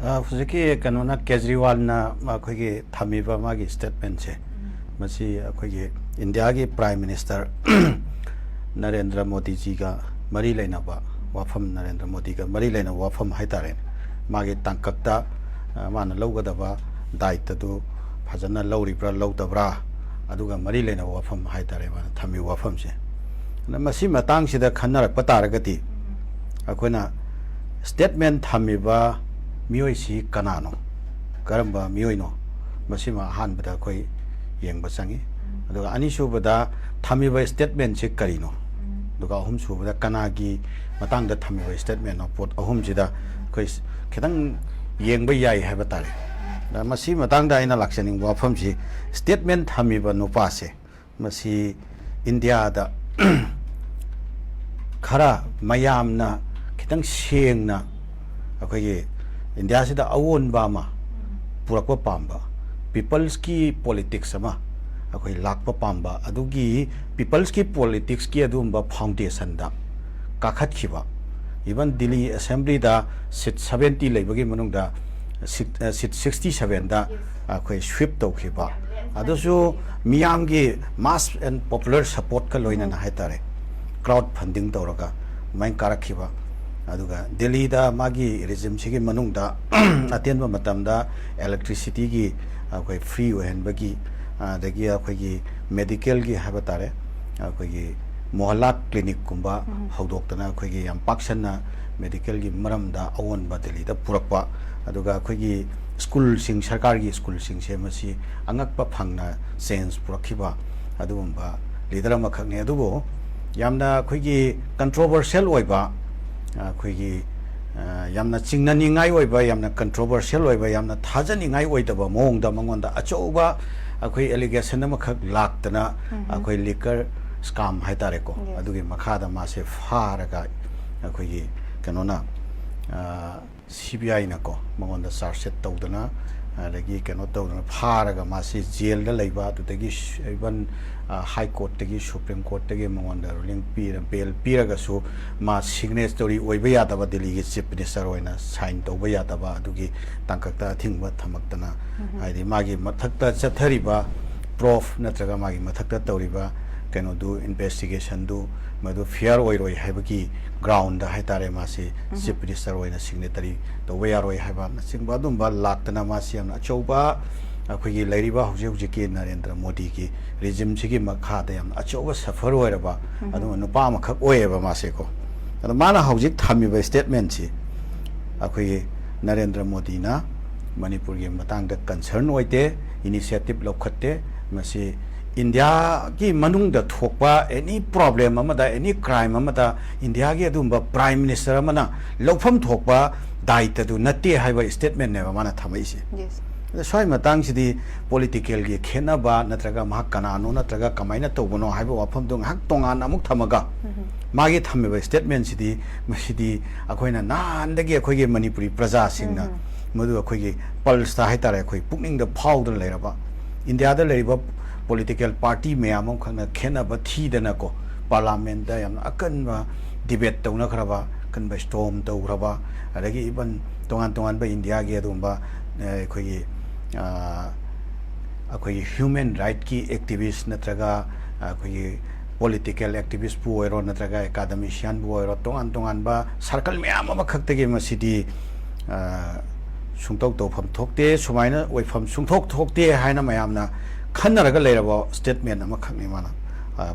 ꯍꯧꯖꯤꯛꯀꯤ ꯀꯩꯅꯣꯅ ꯀꯦꯖ꯭ꯔꯤꯋꯥꯜꯅ ꯑꯩꯈꯣꯏꯒꯤ ꯊꯝꯃꯤꯕ ꯃꯥꯒꯤ ꯁ꯭ꯇꯦꯠꯃꯦꯟꯁꯦ ꯃꯁꯤ ꯑꯩꯈꯣꯏꯒꯤ ꯏꯟꯗꯤꯌꯥꯒꯤ ꯄ꯭ꯔꯥꯏꯝ ꯃꯤꯅꯤꯁꯇꯔ ꯅꯔꯦꯟꯗ꯭ꯔ ꯃꯣꯗꯤꯖꯤꯒ ꯃꯔꯤ ꯂꯩꯅꯕ ꯋꯥꯐꯝ ꯅꯔꯦꯟꯗ꯭र ꯃꯣꯗꯤꯒ ꯃꯔꯤ ꯂꯩꯅꯕ ꯋꯥꯐꯝ ꯍꯥꯏꯇꯥꯔꯦ ꯃꯥꯒꯤ ꯇꯥꯡꯀꯛꯇ ꯃꯥꯅ ꯂꯧꯒꯗꯕ ꯗꯥꯏꯠꯇꯗꯨ ꯐꯖꯅ ꯂꯧꯔꯤꯕ꯭ꯔꯥ ꯂꯧꯗꯕ꯭ꯔꯥ ꯑꯗꯨꯒ ꯃꯔꯤ ꯂꯩꯅꯕ ꯋꯥꯐꯝ ꯍꯥꯏꯇꯥꯔꯦ ꯃꯥꯅ ꯊꯝꯃꯤꯕ ꯋꯥꯐꯝꯁꯦ ꯃꯁꯤ ꯃꯇꯥꯡꯁꯤꯗ ꯈꯟꯅꯔꯛꯄ ꯇꯥꯔꯒꯗꯤ ꯑꯩꯈꯣꯏꯅ ꯁ꯭ꯇꯦꯠꯃꯦꯟ ꯊꯝꯃꯤꯕ ꯃꯤꯑꯣꯏꯁꯤ ꯀꯅꯥꯅꯣ ꯀꯔꯝꯕ ꯃꯤꯑꯣꯏꯅꯣ ꯃꯁꯤꯃ ꯑꯍꯥꯟꯕꯗ ꯑꯩꯈꯣꯏ ꯌꯦꯡꯕ ꯆꯪꯉꯤ ꯑꯗꯨꯒ ꯑꯅꯤꯁꯨꯕꯗ ꯊꯝꯃꯤꯕ ꯁ꯭ꯇꯦꯠꯃꯦꯟꯁꯤ ꯀꯔꯤꯅꯣ ꯑꯗꯨꯒ ꯑꯍꯨꯝꯁꯨꯕꯗ ꯀꯅꯥꯒꯤ ꯃꯇꯥꯡꯗ ꯊꯝꯃꯤꯕ ꯁ꯭ꯇꯦꯠꯃꯦꯟꯅꯣ ꯄꯣꯠ ꯑꯍꯨꯝꯁꯤꯗ ꯑꯩꯈꯣꯏ ꯈꯤꯇꯪ ꯌꯦꯡꯕ ꯌꯥꯏ ꯍꯥꯏꯕ ꯇꯥꯔꯦ ꯃꯁꯤ ꯃꯇꯥꯡꯗ ꯑꯩꯅ ꯂꯥꯛꯆꯅꯤꯡꯕ ꯋꯥꯐꯝꯁꯤ ꯁ꯭ꯇꯦꯠꯃꯦꯟ ꯊꯝꯃꯤꯕ ꯅꯨꯄꯥꯁꯦ ꯃꯁꯤ ꯏꯟꯗꯤꯌꯥꯗ ꯈꯔ ꯃꯌꯥꯝꯅ ꯈꯤꯇꯪ ꯁꯦꯡꯅ ꯑꯩꯈꯣꯏꯒꯤ ꯏꯟꯗꯤꯌꯥꯁꯤꯗ ꯑꯑꯣꯟꯕ ꯑꯃ ꯄꯨꯔꯛꯄ ꯄꯥꯝꯕ ꯄꯤꯄꯜꯁꯀꯤ ꯄꯣꯂꯤꯇꯤꯛꯁ ꯑꯃ ꯑꯩꯈꯣꯏ ꯂꯥꯛꯄ ꯄꯥꯝꯕ ꯑꯗꯨꯒꯤ ꯄꯤꯄꯜꯁꯀꯤ ꯄꯣꯂꯤꯇꯤꯛꯁꯀꯤ ꯑꯗꯨꯒꯨꯝꯕ ꯐꯥꯎꯟꯗꯦꯁꯟꯗ ꯀꯥꯈꯠꯈꯤꯕ ꯏꯚꯟ ꯗꯤꯜꯂꯤ ꯑꯦꯁꯦꯝꯕ꯭ꯂꯤꯗ ꯁꯤꯠ 70 ꯂꯩꯕꯒꯤ ꯃꯅꯨꯡꯗ ꯁꯤꯠ 67ꯗ ꯑꯩꯈꯣꯏ ꯁ꯭ꯋꯤꯞ ꯇꯧꯈꯤꯕ ꯑꯗꯨꯁꯨ ꯃꯤꯌꯥꯝꯒꯤ ꯃꯥꯁ ꯑꯦꯟ ꯄꯣꯄꯨꯂꯔ ꯁꯄꯣꯔꯠꯀ ꯂꯣꯏꯅꯅ ꯍꯥꯏꯇꯥꯔꯦ ꯀ꯭ꯔꯥꯎꯗ ꯐꯟꯗꯤꯡ ꯇꯧꯔꯒ ꯑꯗꯨꯃꯥꯏꯅ ꯀꯥꯔꯛꯈꯤꯕ ꯑꯗꯨꯒ ꯗꯦꯜꯂꯤꯗ ꯃꯥꯒꯤ ꯔꯤꯖꯤꯝꯁꯤꯒꯤ ꯃꯅꯨꯡꯗ ꯑꯇꯦꯟꯕ ꯃꯇꯝꯗ ꯑꯦꯂꯦꯛꯇ꯭ꯔꯤꯁꯤꯇꯤꯒꯤ ꯑꯩꯈꯣꯏ ꯐ꯭ꯔꯤ ꯑꯣꯏꯍꯟꯕꯒꯤ ꯑꯗꯒꯤ ꯑꯩꯈꯣꯏꯒꯤ ꯃꯦꯗꯤꯀꯦꯜꯒꯤ ꯍꯥꯏꯕ ꯇꯥꯔꯦ ꯑꯩꯈꯣꯏꯒꯤ ꯃꯣꯍꯜꯂꯥ ꯀ꯭ꯂꯤꯅꯤꯛꯀꯨꯝꯕ ꯍꯧꯗꯣꯛꯇꯅ ꯑꯩꯈꯣꯏꯒꯤ ꯌꯥꯝ ꯄꯥꯛꯁꯟꯅ ꯃꯦꯗꯤꯀꯦꯜꯒꯤ ꯃꯔꯝꯗ ꯑꯑꯣꯟꯕ ꯗꯦꯜꯂꯤꯗ ꯄꯨꯔꯛꯄ ꯑꯗꯨꯒ ꯑꯩꯈꯣꯏꯒꯤ ꯁ꯭ꯀꯨꯜꯁꯤꯡ ꯁꯔꯀꯥꯔꯒꯤ ꯁ꯭ꯀꯨꯜꯁꯤꯡꯁꯦ ꯃꯁꯤ ꯑꯉꯛꯄ ꯐꯪꯅ ꯆꯦꯟꯖ ꯄꯨꯔꯛꯈꯤꯕ ꯑꯗꯨꯒꯨꯝꯕ ꯂꯤꯗꯔ ꯑꯃꯈꯛꯅꯤ ꯑꯗꯨꯕꯨ ꯌꯥꯝꯅ ꯑꯩꯈꯣꯏꯒꯤ ꯀꯟꯇ꯭ꯔꯣꯚꯔꯁꯤꯌꯦꯜ ꯑꯣꯏꯕ ꯑꯩꯈꯣꯏꯒꯤ ꯌꯥꯝꯅ ꯆꯤꯡꯅꯅꯤꯡꯉꯥꯏ ꯑꯣꯏꯕ ꯌꯥꯝꯅ ꯀꯟꯇ꯭ꯔꯣꯚꯔꯁꯤꯌꯦꯜ ꯑꯣꯏꯕ ꯌꯥꯝꯅ ꯊꯥꯖꯅꯤꯡꯉꯥꯏ ꯑꯣꯏꯗꯕ ꯃꯑꯣꯡꯗ ꯃꯉꯣꯟꯗ ꯑꯆꯧꯕ ꯑꯩꯈꯣꯏ ꯑꯦꯂꯤꯒꯦꯁꯟ ꯑꯃꯈꯛ ꯂꯥꯛꯇꯅ ꯑꯩꯈꯣꯏ ꯂꯤꯀꯔ ꯁ꯭ꯀꯥꯝ ꯍꯥꯏꯇꯥꯔꯦꯀꯣ ꯑꯗꯨꯒꯤ ꯃꯈꯥꯗ ꯃꯥꯁꯦ ꯐꯥꯔꯒ ꯑꯩꯈꯣꯏꯒꯤ ꯀꯩꯅꯣꯅ CBIꯅꯀꯣ ꯃꯉꯣꯟꯗ ꯆꯥꯔꯖ ꯁꯤꯠ ꯇꯧꯗꯅ ꯑꯗꯒꯤ ꯀꯩꯅꯣ ꯇꯧꯗꯅ ꯐꯥꯔꯒ ꯃꯥꯁꯤ ꯖꯦꯜꯗ ꯂꯩꯕ ꯑꯗꯨꯗꯒꯤ ꯏꯚꯟ ꯍꯥꯏ ꯀꯣꯔꯠꯇꯒꯤ ꯁꯨꯄ꯭ꯔꯤꯝ ꯀꯣꯔꯠꯇꯒꯤ ꯃꯉꯣꯟꯗ ꯔꯨꯂꯤꯡ ꯕꯦꯜ ꯄꯤꯔꯒꯁꯨ ꯃꯥ ꯁꯤꯒꯅꯦꯆꯔꯤ ꯑꯣꯏꯕ ꯌꯥꯗꯕ ꯗꯦꯜꯂꯤꯒꯤ ꯆꯤꯐ ꯃꯤꯅꯤꯁꯇꯔ ꯑꯣꯏꯅ ꯁꯥꯏꯟ ꯇꯧꯕ ꯌꯥꯗꯕ ꯑꯗꯨꯒꯤ ꯇꯥꯡꯀꯛꯇ ꯑꯊꯤꯡꯕ ꯊꯝꯃꯛꯇꯅ ꯍꯥꯏꯗꯤ ꯃꯥꯒꯤ ꯃꯊꯛꯇ ꯆꯠꯊꯔꯤꯕ ꯄ꯭ꯔꯣꯐ ꯅꯠꯇ꯭ꯔꯒ ꯃꯥꯒꯤ ꯃꯊꯛꯇ ꯇꯧꯔꯤꯕ ꯀꯩꯅꯣꯗꯨ ꯏꯟꯚꯦꯁꯇꯤꯒꯦꯁꯟꯗꯨ ꯃꯗꯨ ꯐꯤꯌꯔ ꯑꯣꯏꯔꯣꯏ ꯍꯥꯏꯕꯒꯤ ꯒ꯭ꯔꯥꯎꯟꯗ ꯍꯥꯏꯇꯥꯔꯦ ꯃꯥꯁꯤ ꯆꯤꯐ ꯃꯤꯅꯤꯁꯇꯔ ꯑꯣꯏꯅ ꯁꯤꯒꯅꯦꯇꯔꯤ ꯇꯧꯕ ꯌꯥꯔꯣꯏ ꯍꯥꯏꯕꯅꯆꯤꯡꯕ ꯑꯗꯨꯝꯕ ꯂꯥꯛꯇꯅ ꯃꯥꯁꯤ ꯌꯥꯝꯅ ꯑꯆꯧꯕ ꯑꯩꯈꯣꯏꯒꯤ ꯂꯩꯔꯤꯕ ꯍꯧꯖꯤꯛꯀꯤ ꯅꯔꯦꯟꯗ꯭ꯔ ꯃꯣꯗꯤꯒꯤ ꯔꯤꯖꯤꯝꯁꯤꯒꯤ ꯃꯈꯥꯗ ꯌꯥꯝꯅ ꯑꯆꯧꯕ ꯁꯐꯔ ꯑꯣꯏꯔꯕ ꯑꯗꯨꯒ ꯅꯨꯄꯥ ꯑꯃꯈꯛ ꯑꯣꯏꯌꯦꯕ ꯃꯥꯁꯦꯀꯣ ꯑꯗꯣ ꯃꯥꯅ ꯍꯧꯖꯤꯛ ꯊꯝꯃꯤꯕ ꯁ꯭ꯇꯦꯠꯃꯦꯟꯁꯤ ꯑꯩꯈꯣꯏꯒꯤ ꯅꯔꯦꯟꯗ꯭ꯔ ꯃꯣꯗꯤꯅ ꯃꯅꯤꯄꯨꯔꯒꯤ ꯃꯇꯥꯡꯗ ꯀꯟꯁꯔꯟ ꯑꯣꯏꯗꯦ ꯏꯅꯤꯁꯤꯌꯦꯇꯤꯚ ꯂꯧꯈꯠꯇꯦ ꯃꯁꯤ ꯏꯟꯗꯤꯌꯥꯒꯤ ꯃꯅꯨꯡꯗ ꯊꯣꯛꯄ ꯑꯦꯅꯤ ꯄ꯭ꯔꯣꯕ꯭ꯂꯦꯝ ꯑꯃꯗ ꯑꯦꯅꯤ ꯀ꯭ꯔꯥꯏꯝ ꯑꯃꯗ ꯏꯟꯗꯤꯌꯥꯒꯤ ꯑꯗꯨꯒꯨꯝꯕ ꯄ꯭ꯔꯥꯏꯝ ꯃꯤꯅꯤꯁꯇꯔ ꯑꯃꯅ ꯂꯧꯐꯝ ꯊꯣꯛꯄ ꯗꯥꯏꯇꯗꯨ ꯅꯠꯇꯦ ꯍꯥꯏꯕ ꯁ꯭ꯇꯦꯠꯃꯦꯟꯅꯦꯕ ꯃꯥꯅ ꯊꯝꯃꯛꯏꯁꯦ ꯑꯗ ꯁ꯭ꯋꯥꯏ ꯃꯇꯥꯡꯁꯤꯗꯤ ꯄꯣꯂꯤꯇꯤꯀꯦꯜꯒꯤ ꯈꯦꯠꯅꯕ ꯅꯠꯇ꯭ꯔꯒ ꯃꯍꯥꯛ ꯀꯅꯥꯅꯣ ꯅꯠꯇ꯭ꯔꯒ ꯀꯃꯥꯏꯅ ꯇꯧꯕꯅꯣ ꯍꯥꯏꯕ ꯋꯥꯐꯝꯗꯣ ꯉꯥꯏꯍꯥꯛ ꯇꯣꯉꯥꯟꯅ ꯑꯃꯨꯛ ꯊꯝꯃꯒ ꯃꯥꯒꯤ ꯊꯝꯃꯤꯕ ꯁ꯭ꯇꯦꯠꯃꯦꯟꯁꯤꯗꯤ ꯃꯁꯤꯗꯤ ꯑꯩꯈꯣꯏꯅ ꯅꯍꯥꯟꯗꯒꯤ ꯑꯩꯈꯣꯏꯒꯤ ꯃꯅꯤꯄꯨꯔꯤ ꯄ꯭ꯔꯖꯥꯁꯤꯡꯅ ꯃꯗꯨ ꯑꯩꯈꯣꯏꯒꯤ ꯄꯜꯁꯇ ꯍꯥꯏꯇꯥꯔꯦ ꯑꯩꯈꯣꯏ ꯄꯨꯛꯅꯤꯡꯗ ꯐꯥꯎꯗꯅ ꯂꯩꯔꯕ ꯏꯟꯗꯤꯌꯥꯗ ꯂꯩꯔꯤꯕ ꯄꯣꯂꯤꯇꯤꯀꯦꯜ ꯄꯥꯔꯇꯤ ꯃꯌꯥꯝ ꯑꯃꯈꯛꯅ ꯈꯦꯠꯅꯕ ꯊꯤꯗꯅꯀꯣ ꯄꯥꯔꯂꯥꯃꯦꯟꯗ ꯌꯥꯝꯅ ꯑꯀꯟꯕ ꯗꯤꯕꯦꯠ ꯇꯧꯅꯈ꯭ꯔꯕ ꯑꯀꯟꯕ ꯁ꯭ꯇꯣꯝ ꯇꯧꯈ꯭ꯔꯕ ꯑꯗꯒꯤ ꯏꯚꯟ ꯇꯣꯉꯥꯟ ꯇꯣꯉꯥꯟꯕ ꯏꯟꯗꯤꯌꯥꯒꯤ ꯑꯗꯨꯒꯨꯝꯕ ꯑꯩꯈꯣꯏꯒꯤ ꯍ꯭ꯌꯨꯃꯦꯟ ꯔꯥꯏꯠꯀꯤ ꯑꯦꯛꯇꯤꯚꯤꯁ ꯅꯠꯇ꯭ꯔꯒ ꯑꯩꯈꯣꯏꯒꯤ ꯄꯣꯂꯤꯇꯤꯀꯦꯜ ꯑꯦꯛꯇꯤꯚꯤꯁꯄꯨ ꯑꯣꯏꯔꯣ ꯅꯠꯇ꯭ꯔꯒ ꯑꯦꯀꯥꯗꯃꯤꯁꯤꯌꯥꯟꯕꯨ ꯑꯣꯏꯔꯣ ꯇꯣꯉꯥꯟ ꯇꯣꯉꯥꯟꯕ ꯁꯥꯔꯀꯜ ꯃꯌꯥꯝ ꯑꯃꯈꯛꯇꯒꯤ ꯃꯁꯤꯗꯤ ꯁꯨꯡꯇꯧ ꯇꯧꯐꯝ ꯊꯣꯛꯇꯦ ꯁꯨꯃꯥꯏꯅ ꯑꯣꯏꯐꯝ ꯁꯨꯡꯊꯣꯛ ꯊꯣꯛꯇꯦ ꯍꯥꯏꯅ ꯃꯌꯥꯝꯅ ꯈꯟꯅꯔꯒ ꯂꯩꯔꯕ ꯁ꯭ꯇꯦꯠꯃꯦꯟ ꯑꯃꯈꯛꯅꯤ ꯃꯥꯅ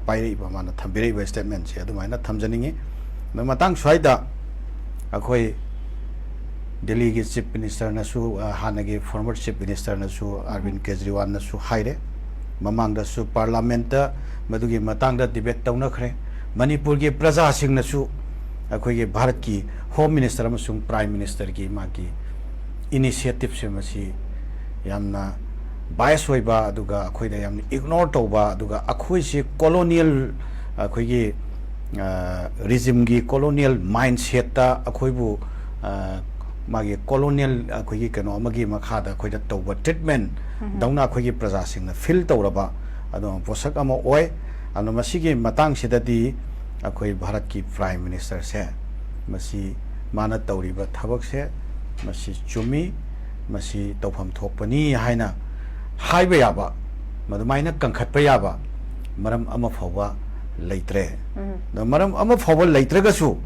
ꯄꯥꯏꯔꯛꯏꯕ ꯃꯥꯅ ꯊꯝꯕꯤꯔꯛꯏꯕ ꯁ꯭ꯇꯦꯠꯃꯦꯟꯁꯦ ꯑꯗꯨꯃꯥꯏꯅ ꯊꯝꯖꯅꯤꯡꯉꯤ ꯑꯗꯣ ꯃꯇꯥꯡ ꯁ꯭ꯋꯥꯏꯗ ꯑꯩꯈꯣই ꯗꯦꯜꯂꯤꯒꯤ ꯆꯤꯐ ꯃꯤꯅꯤꯁꯇꯔꯅꯁꯨ ꯍꯥꯟꯅꯒꯤ ꯐꯣꯔꯃꯔ ꯆꯤꯐ ꯃꯤꯅꯤꯁꯇꯔꯅꯁꯨ ꯑꯔꯕꯤꯟ ꯀꯦꯖ꯭ꯔꯤꯋꯥꯜꯅꯁꯨ ꯍꯥꯏꯔꯦ ꯃꯃꯥꯡꯗꯁꯨ ꯄꯥꯔꯂꯥꯃꯦꯟꯇ ꯃꯗꯨꯒꯤ ꯃꯇꯥꯡꯗ ꯗꯤꯕꯦꯠ ꯇꯧꯅꯈ꯭ꯔꯦ ꯃꯅꯤꯄꯨꯔꯒꯤ प्रजाꯁꯤꯡꯅꯁꯨ ꯑꯩꯈꯣꯏꯒꯤ ꯚꯥꯔꯠꯀꯤ ꯍꯣꯝ ꯃꯤꯅꯤꯁꯇꯔ ꯑꯃꯁꯨꯡ ꯄ꯭ꯔꯥꯏꯝ ꯃꯤꯅꯤꯁꯇꯔꯒꯤ ꯃꯥꯒꯤ ꯏꯅꯤꯁꯤꯌꯦꯇꯤꯚꯁꯦ ꯃꯁꯤ ꯌꯥꯝꯅ ꯕꯥꯏꯁ ꯑꯣꯏꯕ ꯑꯗꯨꯒ ꯑꯩꯈꯣꯏꯗ ꯌꯥꯝꯅ ꯏꯒꯅꯣꯔ ꯇꯧꯕ ꯑꯗꯨꯒ ꯑꯩꯈꯣꯏꯁꯤ ꯀꯣꯂꯣꯅꯤꯌꯦꯜ ꯑꯩꯈꯣꯏꯒꯤ ꯔꯤꯖꯤꯝꯒꯤ ꯀꯣꯂꯣꯅꯤꯌꯦꯜ ꯃꯥꯏꯟꯁꯦꯠꯇ ꯑꯩꯈꯣꯏꯕꯨ ꯃꯥꯒꯤ ꯀꯣꯂꯣꯅꯤꯌꯦꯜ ꯑꯩꯈꯣꯏꯒꯤ ꯀꯩꯅꯣ ꯑꯃꯒꯤ ꯃꯈꯥꯗ ꯑꯩꯈꯣꯏꯗ ꯇꯧꯕ ꯇ꯭ꯔꯤꯠꯃꯦꯟ ꯗꯧꯅ ꯑꯩꯈꯣꯏꯒꯤ प्रजाꯁꯤꯡꯅ ꯐꯤꯜ ꯇꯧꯔꯕ ꯑꯗꯨꯒ ꯄꯣꯠꯁꯛ ꯑꯃ ꯑꯣꯏ ꯑꯗꯨꯅ ꯃꯁꯤꯒꯤ ꯃꯇꯥꯡꯁꯤꯗꯗꯤ ꯑꯩꯈꯣꯏ ꯚꯥꯔꯠꯀꯤ ꯄ꯭ꯔꯥꯏꯝ ꯃꯤꯅꯤꯁꯇꯔꯁꯦ ꯃꯁꯤ ꯃꯥꯅ ꯇꯧꯔꯤꯕ ꯊꯕꯛꯁꯦ masi chumi masi tawpham thokpani haina haiba yaba madumaina kangkhatpa yaba maram ama phawba leitre no maram ama phawba leitraga su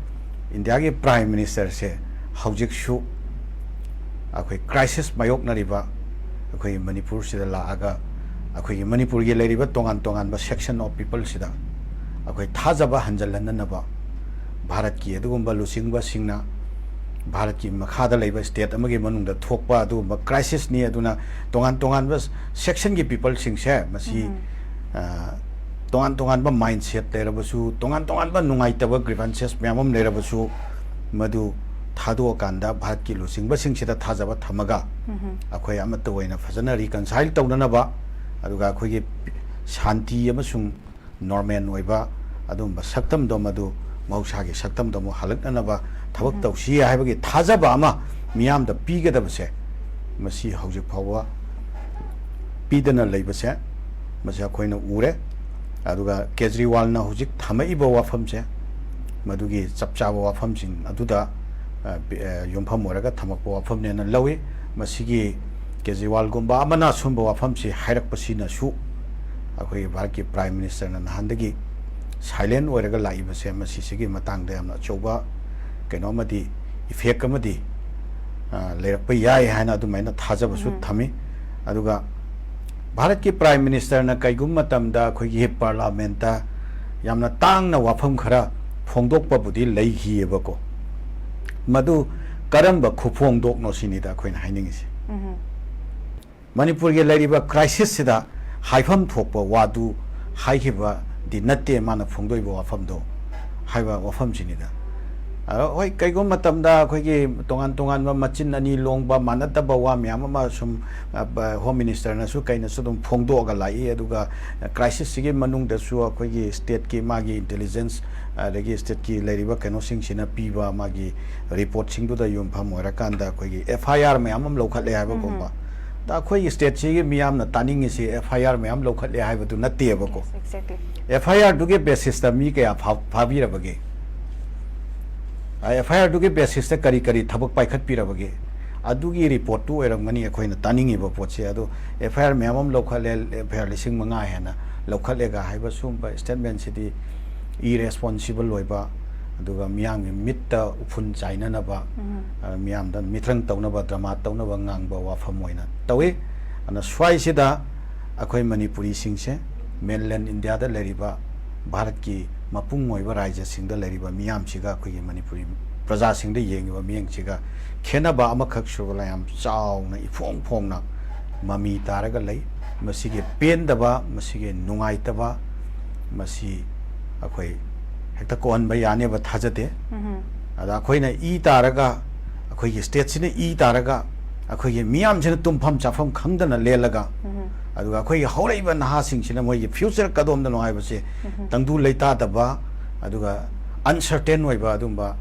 India ge prime minister se haujik su akhoi crisis mayok nariba akhoi manipur sida la aga akhoi manipur ge leiriba tongan ba section of people sida akhoi thajaba hanjalan ba Bharat ki adugumba lusingba singna Bharat ki makhada leiba state amagi manungda thokpa adugumba crisis ni aduna tongan ba section ki people singse masi tongan ba mindset lerabasu tongan ba nungaitaba grievances myamam lerabasu madu thado kanda Bharat ki lusingba singsida thajaba thamaga akhoi amata oina fajana reconcile tawna ba aduga akhoi gi shanti amasung normal oiba adumba saktam do madu Mausagi Saktam Domo Halaknaba, Tabak Tausia, Habagi, Tazabama, Miam the Piga the Base, Masi House Power, Pidana Labase, Masakoina Ure, Aduga Kezriwal na Hujik, Tamaibo Wafamse, Madugi, Sapchava Wafamsin, Aduda, Yumpamoraga, Tamako Wafam and Lowy, Masigi, Kezriwal Gumba, Amana Sumba Wafamsi, Hirak Pasina Shu, Akoi Barki Prime Minister and Handagi. Silent whatever live a same as Sigi Matang them not choba, Genomadi, if he comedy, Lerapay Hana do Mana Tazabasut Tami, Aduga Bharati Prime Minister Nakaygumatam da Kogi Parlamenta, Yamna Tang na Wapam Kara, Fongdok Babudi, Lay Bako Madu Karamba Kupong Dok no Sinida Queen Heinings Manipur Ladiba crisis Sida, Haifam Topa, Wadu, Haikiba. Di nate mana phongdoi bo afam do haiba wafam jinida hoi kaigo matam da khoi gi tongan ma machin ani longba manata ba wa myam ma sum home minister na su kaina su dum phongdo ga lai aduga crisis sigi manung da su khoi gi state ki magi intelligence regi state ki leriba kano sing sina piba magi report sing du da yum pham ora kan da khoi gi FIR myam lokhat le haiba gomba da khoi state sigi miyam na taning si FIR myam lokhat le haiba du natte ba ko exactly FIR do get basis the me kaya Pabira Bagi. FIR do get basis the Kari Tabak Paikat Pirabagi. Adugi report to where money a coin tanning of Pochiado, FIR Mamam local FIR Lissing Mangayana, local lega Hibasum by Stanman City, irresponsible Loiba, Aduga Miang Mitta Upun China Naba, Miam dan Mitrang Taunaba, Dramatonaba Ngangba Wafamoina. Tawe, and a Swaisida, a coin Manipuri singse. Mainland India da leriba Bharat ki mapung moiba raja sing da leriba miyam chiga khoi Manipuri praja sing da yengiba miyang chiga khena ba amakhak shurla yam chaw na ifong na mami taraga lei masige pen da ba masige nungai ta ba masi akhoi hekta kon ba yane ba thajate ada akhoi na I taraga akhoi gi state sine I taraga akhoi gi miyam sine tumpham chafam khangdana lelaga aduga khoi hauraiba naha singchina moi future kadom da no haibase tangdu leita daba aduga uncertain oiba adumba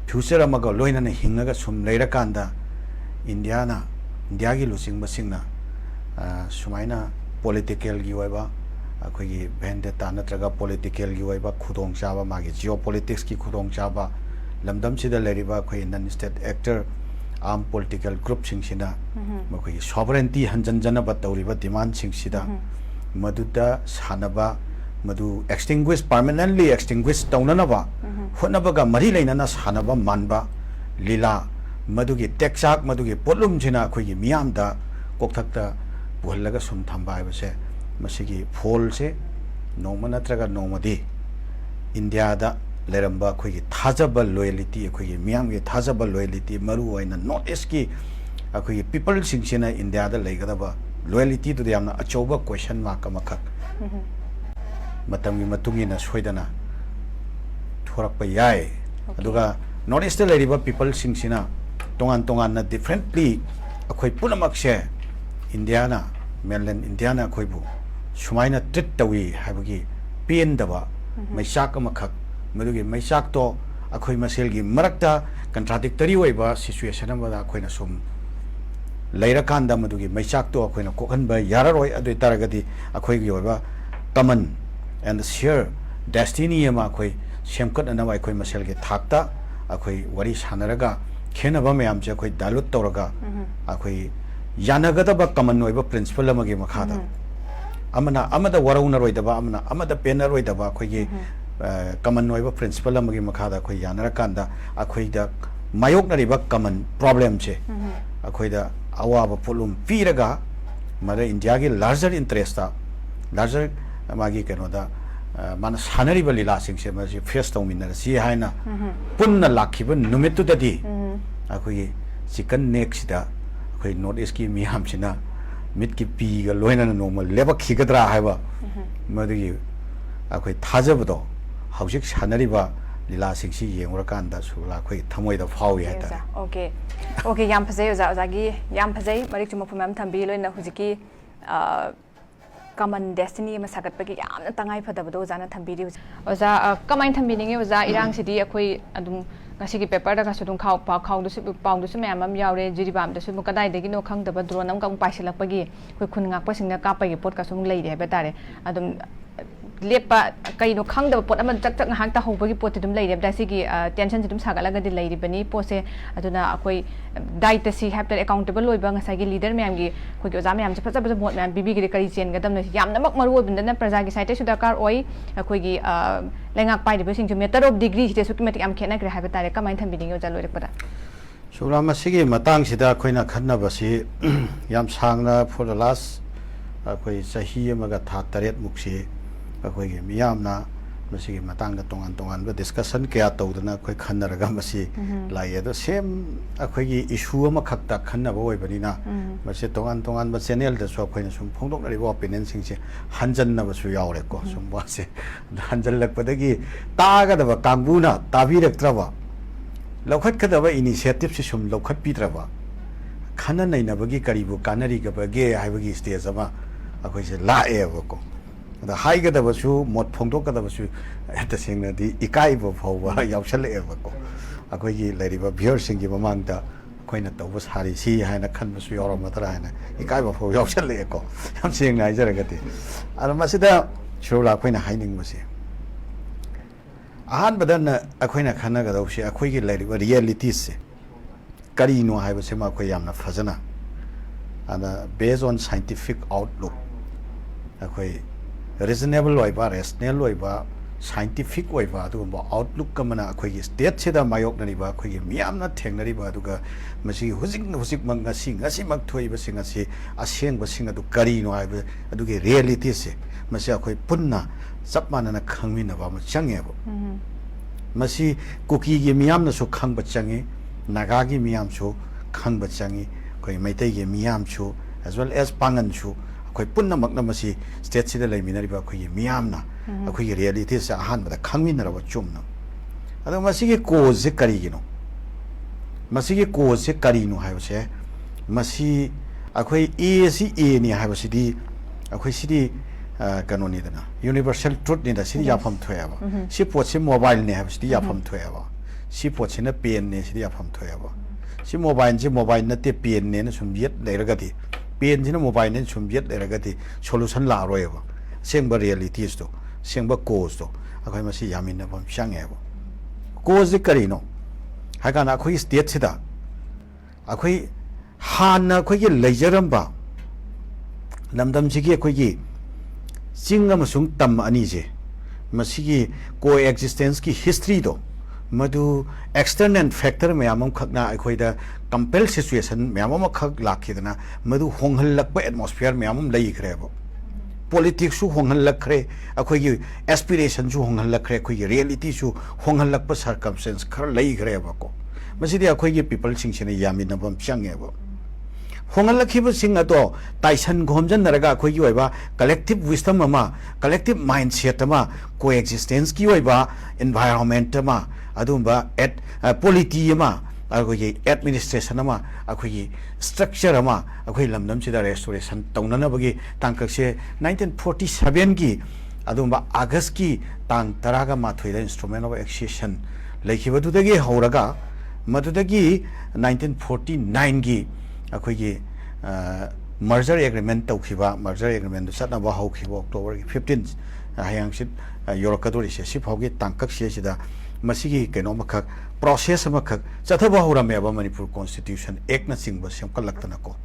future amaga loina na hingaga sum leira kanda India gi lusing basingna sumaina political gi oiba akhoi gi vendetta natraga political gi oiba khudong chaba magi geopolitics ki khudong chaba lamdam sida leriba khoi non state actor armed political group singsina makoi sovereignty hanjanjana ba tawriba demand singsida maduda sanaba madu permanently extinguish tawnanaba honabaga mari leinana sanaba manba lila madugi teksak madugi potlum jina khoi miyamda kokthakta bollaga sum thamba haibase masigi phol se noma natraga nomadi India da Leramba Quigi Tazaba loyalty, a Quigi Miam, Tazaba loyalty, Maru, and not eski a Quigi people sing in the other Legadaba, loyalty to the Amna Achoba question mark Amakak Matami Matungina Swedana Torapayai Aduga, not is the lady, but people sing Sina Tongan differently a Quay Punamakshe Indiana, Mainland Indiana Quibu Sumaina Titawi Habagi, Piendava, Mashaka Makak. Madugi Maisak to Akoi Maselgi Marakta contradictory waiba situation amada Akoina sum Laira Kanda Madugi Maisak to Akoina Kokan by Yararoi Adu Taragati Akoi Yoba common and sheer destiny Amakoi Shemkot and Akoi Maselgi Takta Akoi Wari Hanaraga खेनबा मैम से अखोई dilute तौरगा अखोई यानगदबा कमन ओइबा principal अमगे मखादा अमना अमदा वरौनरोइदबा अमना अमदा पेनरोइदबा अखोई कमन ओइबा principal अमगे मखादा अखोई यानरकांदा अखोइदा मायोकनरिबा कमन problem से अखोइदा अवाबा पुलुम पीरगा मरे India की लार्जर इंटरेस्ट लार्जर मागी कनोदा मान सानरिबा लीला सिंगसे मसी फेस तौमिनरसी हाइना पुन्ना लाखिबा नुमितुददी अखोई चिकन नेक सिदा अखोई नॉर्थ ईस्ट की मियाम सिना मिट की पीगा लोइना नोमल लेबा खिगद्रा हाइबा मदगी अखोई थाजबदो हौजिक सानरिबा लीला सिंगसी येंगरकांदा सुला अखोई थमोइदा फावि हाइता ओके ओके याम फजै ओजा ओजागी याम फजै मरिक चुम फुमम थंबी लोइना हुजिकी कमन डेस्टिनी में सागतपगी यामना तंगाई फदबदो ओजाना थंबीरी ओजा कमाइन थंबीनिंगे ओजा इरांग सिदी अखोई अदुम ngasi paper da kasu dung khau khau du su myam am yaure jiribam da su kadai de gi no khang da ba drone am ka paisilak pagi khoi khun ngak pa singna ka pagi pot ka sum lei de ba tare adum lepa kai no khang da pot am chak chak hang ta hobagi pot dum lei de da si gi tension dum sagala ga di lei bani po se aduna akhoi dai ta si have accountable loi ba ngasai gi leader myam gi khoi gi oja myam se phaja mot myam bibi gi kari chen ga dam na yam na mak maru bin na praja gi site su dakar oi akhoi gi lengak pai de sing ju meter of degree te su ki am khena kre ha ba tare कमाइन थंबिनिंग ओजा लोइरकपदा सुरा मसिगे मतंग सिदा अखोइना खन्नबसी याम सांगना for the last अखोइ सही अमगा था Taret मुक्सी अखोइगे मियामना मसिगे Matang the तोंगान तोंगान ब discussion क्या तौदना अखोइ खन्नरगा मसि लाइए द सेम अखोइगी इशू अमा खक्ता खन्नब ओइबनिना मसे तोंगान तोंगान ब चैनल द सो अखोइना सुम फोंदोकनरिबो ओपिनियन सिंगसे हंजन्नबसु यावरेको सुम वासे हंजल्लकपदगी तागदब कांगबुना ताबिरक्त्रबा लौखत्कदब इनिशिएटिव से सुम लौखत पीद्रबा खाना नैनबगी करीबु कानरिगबगे हाइबगी स्टेज अमा अखोइसे लाएबको अदा हाइगदबसु मोट फोंदोकदबसु तसेंगनदी इकाइबो फौबा यावसलेबको अखोइगी लैरिबा व्यूअर सिंगी ममांगदा अखोइना तौब सारी सी हाइना खनबसु यावरमतरा हाइना इकाइबो फौ यावसलेको याम सेंगना हाइजरगति अदा मसिदा सुरुला अखोइना हाइनिंगबसे अहानबदन अखोइना खनगदौसे अखोइगी लैरिबा रियलिटी से करीनो हाइबसे मा अखोइ यामना फजना अदा बेस्ड ऑन साइंटिफिक आउटलुक अखोइ रीजनेबल ओइबा रेशनल ओइबा साइंटिफिक ओइबा अदुगुम्बा आउटलुक कमना अखोइगी स्टेट सेदा मायोकनरिबा अखोइगी मियामना थेंगनरिबा अदुगा मसि हुजिक मंगासि ngasi mak thoiba singasi asengba singadu karino haiba adugi reality se masi akhoi punna sapmana na khangmina ba ma changebo masi kuki gi miyam na so khangba changi naga gi miyam so khangba changi koi maitai gi miyam so as well as pangan so akhoi punna makna masi state sida leminari ba akhoi miyam na akhoi gi reality se ahan ba khangmina ra ba chumna ado masi gi cause se kari gi no masi gi cause se kari no haiba se masi akhoi a si a ni haiba sidi akhoi sidi kanoni dana universal truth ni da si yapam thoyaba si pot si mobile ne ha si yapam thoyaba si pot si na pen ne si yapam thoyaba si mobile na te pen ne na sum yet leiragati pen si na mobile ne sum yet leiragati solution la royaba sengba realities to sengba cause to akhoi ma si yamin na bam changeba cause kari no ha kana akhoi state sida akhoi hanna akhoi gi leijaramba lamdam si gi akhoi gi चिंग अमसुंग तम अनीजे मसीगी coexistence की history दो मधु external factor मैम खगना अखोइदा कंपेल सिचुएशन मैम खग लाखिदना मधु होंगहल्लक एटमॉस्फेयर मैम लईखरेबो पॉलिटिक्स होंगहल्लखरे अखोइगी एस्पिरेशन सु होंगहल्लखरे अखोइगी रियलिटी सु होंगहल्लक सर्कमस्टेंस खर लईखरेबको मसीदी अखोइगी पीपल सिंगसिने यामिनबम चंगेबो होंगलखिबसिंग अतो ताइसन घोमजनरगा अखोइगी ओइबा कलेक्टिव विस्डम अमा कलेक्टिव माइंडसेट अमा कोएक्जिस्टेंस की ओइबा एनवायरनमेंट अमा अदुंबा एट पॉलिटी अमा अखोइगी एडमिनिस्ट्रेशन अमा अखोइगी स्ट्रक्चर अमा अखोइ लमदम सिदा रेस्टोरेशन तौननबगी तांकसे 1947 की अदुंबा अगस्त की तांग तरागा माथोइदा इंस्ट्रूमेंट ऑफ एक्सेशन लेखिबदुदगी हौरगा मदुदगी 1949 की अखोइगी मर्जर एग्रीमेंट तौखिबा मर्जर एग्रीमेंट चतनबा हौखिबा अक्टोबर 15 हायांग सिट योरकदोरि से सिफावगी तांकक से सिदा मसीगी कनो मखक प्रोसेस मखक चथबा होरमेबा मणिपुर कॉन्स्टिट्यूशन एक्ट न चिंग सेमकलक्तना को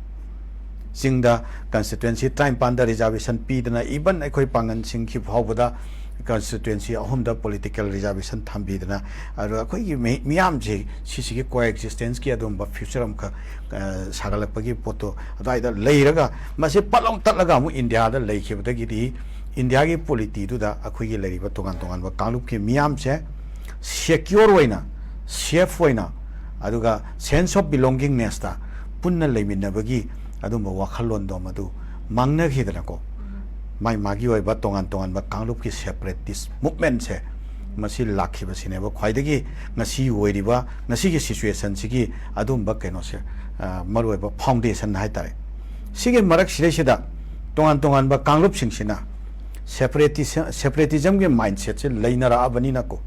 चिंगदा कंस्टिट्युएंसी टाइम पांदा रिजर्वेशन पीदना इवन अखोई पांगन सिंह की फावबदा कंस्टिट्युएंसी अहुमदा पॉलिटिकल रिजर्वेशन थंबीदना अरो अखोई मियाम जे सिसिगी कोएक्सिस्टेंस की अदुम फ्यूचर अमका सागलपगी पोतो अदाइदा लेरगा मसे पलोंग तलगा मु इंडिया दा लेखिबदगी इंडिया की पॉलिटी दुदा अखोई लेरिबा तोगान तोगान बा कांगलुप के मियाम से सिक्योर होइना सेफ होइना अदुगा सेंस ऑफ बिलोंगिंगनेस ता पुन्ना लेमिनबगी अदुम वाखलोन दो मदु मांगनखिदनको माई मागी होइबा तोगान तोगान बा कांगलुप की सेपरेटिस्ट मूवमेंट से मसी लाखिबसिनेबा ख्वाइदगी ngasi होइरिबा ngasi की सिचुएशन सिगी अदुम बा केनो से मरुइबा फाउंडेशन हाइ तारे सिगे मरक सिरेसिदा तोगान तोगान बा कांगलुप सिंगसिना सेपरेटिज्म के माइंडसेट से लेनरा अबनिनको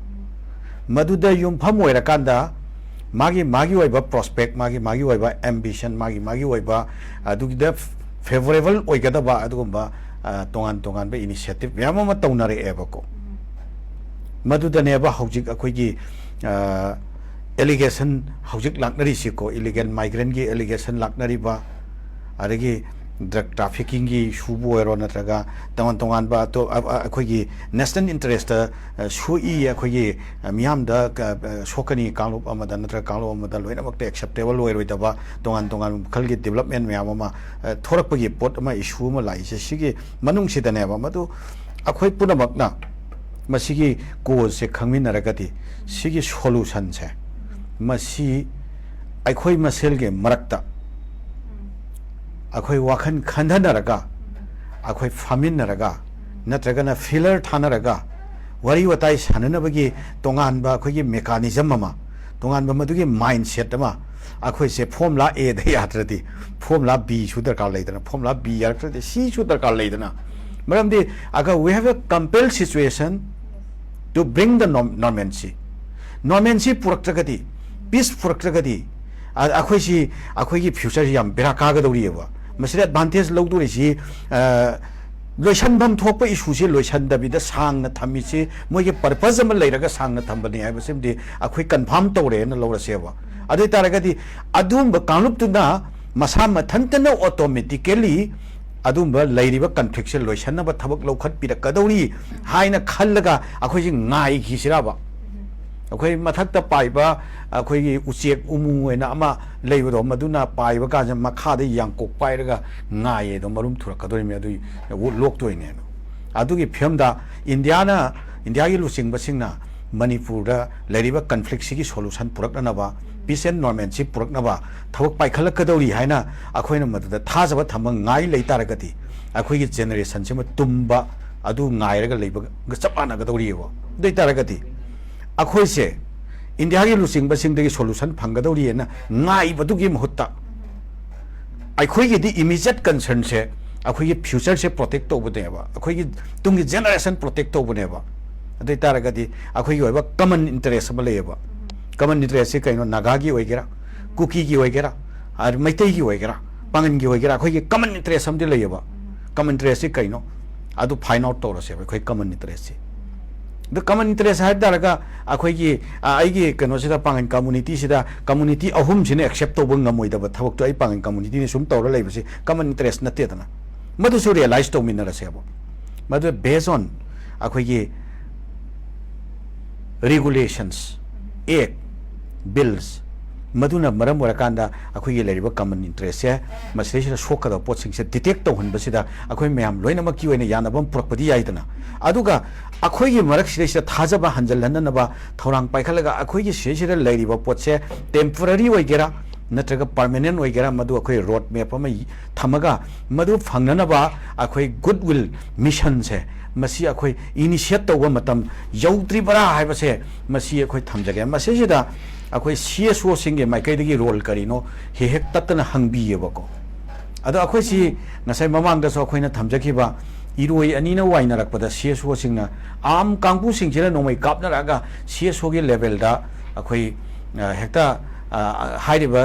मदुदा युमफम ओइरकांदा मागी मागी ओइबा प्रोस्पेक्ट मागी मागी ओइबा एम्बिशन मागी मागी ओइबा अदुगिदा फेवरेबल ओइगदबा अदुगुंबा तोगान तोगान बे इनिशिएटिव यामा तौनरे एबको मदुदनेबा हौजिक अखोइगी एलिगेशन हौजिक लाकनरी सिको इलीगल माइग्रेंट की एलिगेशन लाकनरीबा अरगी ड्रग ट्रैफिकिंग की शुबो एरो नत्रगा तोगान तोगान बा तो अखोइगी नेशनल इंटरेस्ट सुई अखोइगी मियाम दा सोकनी कांगलुप अमदा नत्र कांगलुप अमदा लोइनमक्ते एक्सेप्टेबल ओइरोइदबा तोगान तोगान खलगी डेवलपमेंट मियाम अमा थोरकपगी पोट अमा इशू अमा लाइसे सिगी मनुंग सिदनेबा मदु अखोइ पुनमकना मसीगी कोज से खंगमिनरगति सिगी सोल्यूशन से मसी अखोइ मसेलगे मरक्ता अखोई वाखन खंधनरगा अखोई फामिनरगा नत्रगना फिलर थानरगा वरी वताई साननबगी तोंगानबा अखोई मेकानिज्म अमा तोंगानबा मदुगी माइंडसेट अमा अखोई से फॉर्मुला ए द यात्रदी फॉर्मुला बी सु दरकार लेदना फॉर्मुला बी यात्रदी सी सु दरकार लेदना मरमदि अगर we have a compelled situation to bring the normalcy पुरक्त्रगति पीस पुरक्त्रगति अखोई फ्यूचर याम बेरा कागदौरियबा मसले एडवांटेज लौदोरिसी लोइसनबम थोप इशू से लोइसनदबिदा सांगना थमिसे मोइगे पर्पस अम लेरगा सांगना थंबने हाइबसिमदि अखोई कंफर्म तौरेना लौरसेबा अदु तारगदि अदुम कांगलुपतुना मसा मथंतना ऑटोमेटिकली अदुम लेरिबा कन्फ्लिक्ट से लोइसनबा थबक लौखत पिरकदौरी हाइना खल्लगा अखोई ngaई खिसिराबा अखोई मथक्ता पाइबा अखोई उचेक उमुएना अमा लेबदो मदुना पाइबा काज मखादे यांकोक पाइरगा ngaये दो मरुम थुरकदोरि मे अदु लोक्तोइने अदुगी फिल्मदा इंडिया की लुसिंगबसिंगना मणिपुर दा लेरिबा कन्फ्लिक्ट सिगी सोल्यूशन पुरकनबा पीस एंड नॉर्मेंसी पुरकनबा थबक पाइखलकदौरी हाइना अखोइना मदुदा थाजबा थम ngaई लेतारगति अखोई जेनरेशन से तुम्बा अदु ngaइरगा लेबा चपानागदौरिबो दैतारगति अखोई से इंडिया की लुसिंग बसिंग सोल्यूशन फंगदौरी है ना नाई बदुगी मुहूर्त अखोई की इमीजिएट कंसर्न से अखोई फ्यूचर से प्रोटेक्ट तौबनेबा अखोई तुंगी जेनरेशन प्रोटेक्ट तौबनेबा अदु तारगदि अखोई होइबा कॉमन इंटरेस्ट अमा लेबा कॉमन इंटरेस्ट से कइनो नागा की होइगेरा कुकी की होइगेरा आर मैतै की होइगेरा पांगन की होइगेरा अखोई की कॉमन इंटरेस्ट अमदि लेबा कॉमन इंटरेस्ट से कइनो अदु फाइंड आउट तौरसे अखोई कॉमन इंटरेस्ट से द कॉमन इंटरेस्ट है दारगा अखोई आइगी कनोसिदा पांगन कम्युनिटी सिदा कम्युनिटी अहुम सिने एक्सेप्ट तौब ngमोइदबा थबक तो आई पांगन कम्युनिटी ने सुम तौर लेबसे कॉमन इंटरेस्ट नतेदना मधुसु रियलाइज तौमिनरसेबो मधु बेस्ड ऑन अखोई रेगुलेशंस एक्ट बिल्स मधुना मरम वरकांदा अखोई लेरिबा कॉमन इंटरेस्ट है मसेसिदा सोकदा पोचिंग से डिटेक्ट तौहनबसिदा अखोई मयाम लोइनमक की ओइना यानबम पुरकपदि याइदना अदुगा अखोई की मरक सिरेसिदा थाजबा हंजलहननबा थौरांग पाइखलगा अखोई की सिरेसिदा लेरिबा पोचे टेम्पररी ओइगेरा नत्रगा परमानेंट ओइगेरा मधु अखोई रोड मैप अमा थमगा मधु फंगननबा अखोई गुडविल मिशन से मसी अखोई इनिशिएट तौबा मतम यौत्रिबरा हाइबसे मसी अखोई थमजगे मसेसिदा अखोई CSO सिंगे माइकैदगी रोल करिनो हेक तत्तना हंगबीयेबको अदो अखोई सी नसाई ममांगदसो अखोइना थमजखिबा इरोई अनीना वाइनरकपदा CSO सिंगना आम कांगपु सिंगजिना नोमै कापनरागा CSO गे लेवलदा अखोई हेक्ता हाइरिबा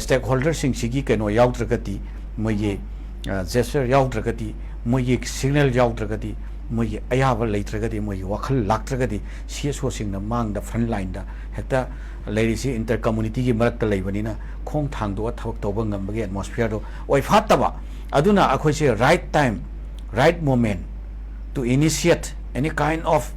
स्टेक होल्डर सिंगसिगी केनो याउद्रगति मोये जेस्चर याउद्रगति मोये सिग्नल याउद्रगति मोई अयाब लेत्रगदी मोई वखल लाक्त्रगदी सीएसओ सिंगना मांगदा फ्रंट लाइन दा हेक्ता लेरिसी इंटर कम्युनिटी की मरक्ता लेबनिना खोंग थांगदो थबक तौब ngambage atmosphere do oi phattaba aduna akhoi se right time right moment to initiate any kind of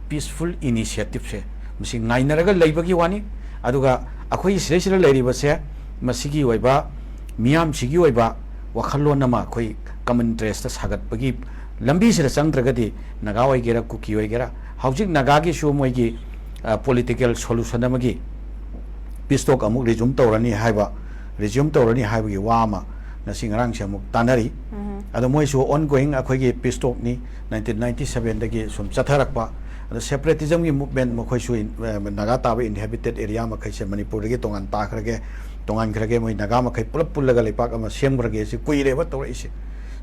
peaceful initiative se masi ngainaraga leibagi wani aduga akhoi sira leiriba se masigi oiba miyam sigi oiba wakhallon nama khoi common interest ta sagat bagi lambi sira changdragadi naga oigera kuki oigera haujik naga gi shu moi gi political solution amagi peace talk amuk resume tawrani haiba resume tawrani haiba gi wama na singrang se amuk tanari ado moi su ongoing akhoi gi peace talk ni 1997 dagi sum chatharakpa ado separatism gi movement mokhoi su naga tabe inhabited area ma khai se manipur gi tongan ta khrage tongan khrage moi naga ma khai pulap pullaga lepak ama semgrage se kuire ba tawrai se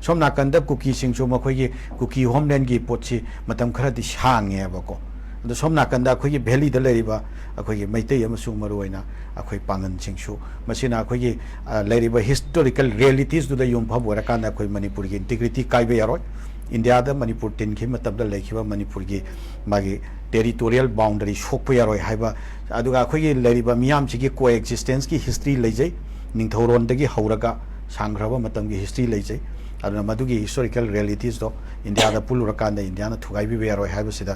som nakanda kuki sing su mokhoi gi kuki homeland gi potchi matam khara di sange ba ko ado som nakanda akhoi gi valley da leriba akhoi gi maitei amasu maroina akhoi pangan singsu masina akhoi gi leriba historical realities du da yum pha bora kana akhoi manipur gi integrity kaibe yaroi india da manipur tin khi matab da lekhiba manipur gi magi territorial boundary shokpa yaroi haiba aduga akhoi gi leriba miyam chi gi coexistence ki history lejai ningthoron da gi hauraga sangraba matam gi history lejai aduna madugi historical realities do india da pulura kanda india na thugai bi yaroi haiba sida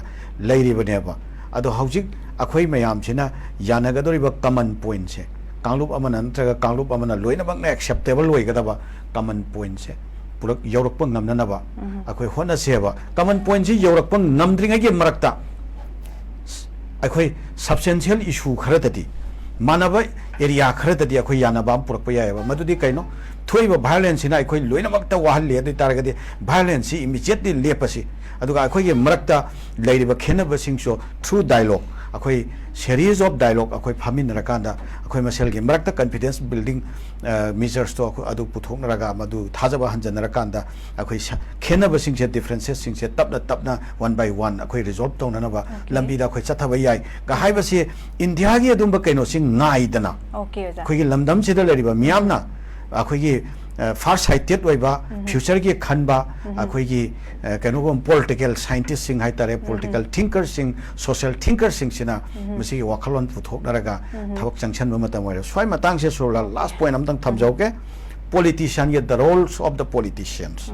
leiriba neba ado haujik akhoi mayam china yanagadoriba common point se kanglup amana ntraga kanglup amana loina bang acceptable loigadaba common point se purak yorokpa ngamna na ba akhoi hona seba common point ji yorokpa ngamdringa gi marakta akhoi substantial issue kharatati manaba area kharatati akhoi yanaba purakpa yaiba madudi kaino thoiba violence na akhoi loina makta wahal le taragadi violence immediately lepasi aduga akhoi gi marakta leiriba khenaba singso through dialogue akhoi series of dialogue akhoi phamin rakanda akhoi masel gi marakta confidence building measures to adu puthok raga madu thajaba hanjan rakanda akhoi khenaba singse differences singse tapna one by one akhoi resolve tawna na ba lambi da akhoi chathaba yai ga haiba si india gi adumba kaino sing ngai dana okay oja akhoi gi lamdam sida leriba miyamna akhoi gi far sighted oiba future gi khanba akhoi gi kaino gom political scientists sing haitare political thinkers sing social thinkers sing sina masi wakhalon puthok naraga thabak changchan ma matam oira swai matang se sola last point amtang thamjauke politician ge the roles of the politicians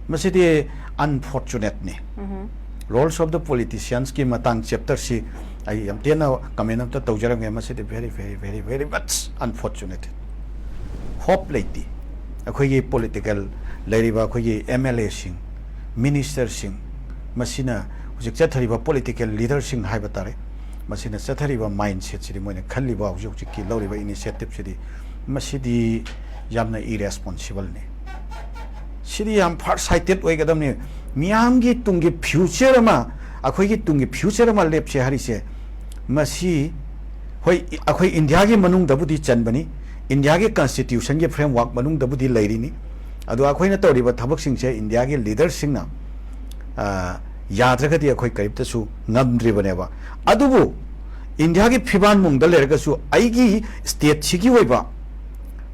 masi de unfortunate ne roles of the politicians ki matang chapter si ai amtena comment am ta tawjaram ge masi de very much unfortunate hope leti akhoi gi political leriba akhoi gi MLA sing minister sing masina hujik chathariba political leader sing haiba tare masina chathariba mindset sidi moina khalliba hujik ki loriba initiative sidi masidi yamna irresponsible ne sidi yam far sighted oigadam ne miyam gi tungi future ma akhoi gi tungi future ma lepse harise masi hoi akhoi india gi manung dabudi chanbani India के constitution के framework मनुंग दबुदी लेरिनी अदो अखोइना तौरिबा थबक सिंगसे India के leader सिंगना याद्रगदी अखोइ करिबतसु ngамद्रिबनेबा अदुबु India के फिबान मुंगद लेरगसु आइगी state सिगी ओइबा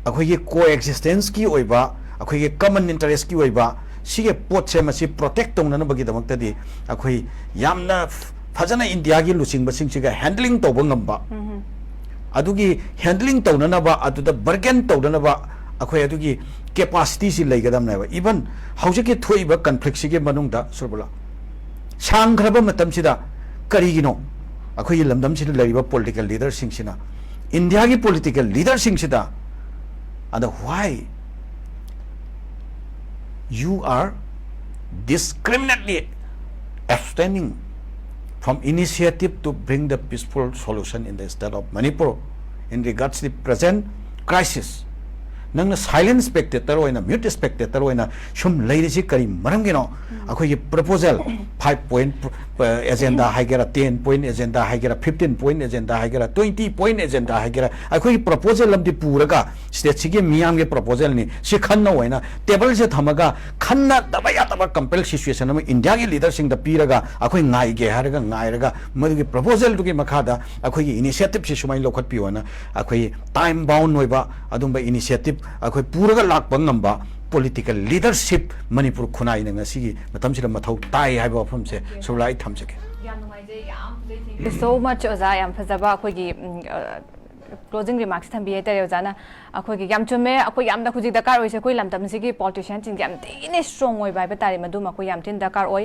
अखोइ के coexistence की ओइबा अखोइ के common interest की ओइबा सिगे पोटसे मसी protect तौनना बगी दमक्तदी अखोइ यामना फजना इंडिया की लुसिंग बसिंगसिगा handling तौब ngamba adugi handling tawna aduda bargain tawna akhoi adugi capacity si leigadam na even haujike thoiba conflict sige manungda surbula sanghraba matam sida karigino akhoi lamdam sida leiba political leader sing sina india gi political leader sing sida and why you are discriminately abstaining from initiative to bring the peaceful solution in the state of Manipur in regards to the present crisis. Nang silent spectator oina mute spectator oina shum leirisi kari maramgino akhoi proposal 5 point agenda haigera 10 point agenda haigera 15 point agenda haigera 20 point agenda haigera akhoi proposal lamdi puraga state sige miyam ge proposal ni si khanna oina table se thamaga khanna dabaya taba compel situation am india ge leader sing da piraga akhoi ngai ge haraga ngairaga madu proposal du ge makhada akhoi initiative si sumai lokhat piona akhoi time bound oiba adumba initiative akhoi puraga lakpa ngamba political leadership Manipur khunai na ngasi matam sira mathau tai haiba wafam se soblai thamjake Thank you so much oza yam phajaba akhoi gi closing remarks thambi ete oza na akhoi gi yam chume akhoi yam da khuji dakar oise koi lam tam si gi politician chin yam tin strong oi bai ba tari madum akhoi yam tin dakar oi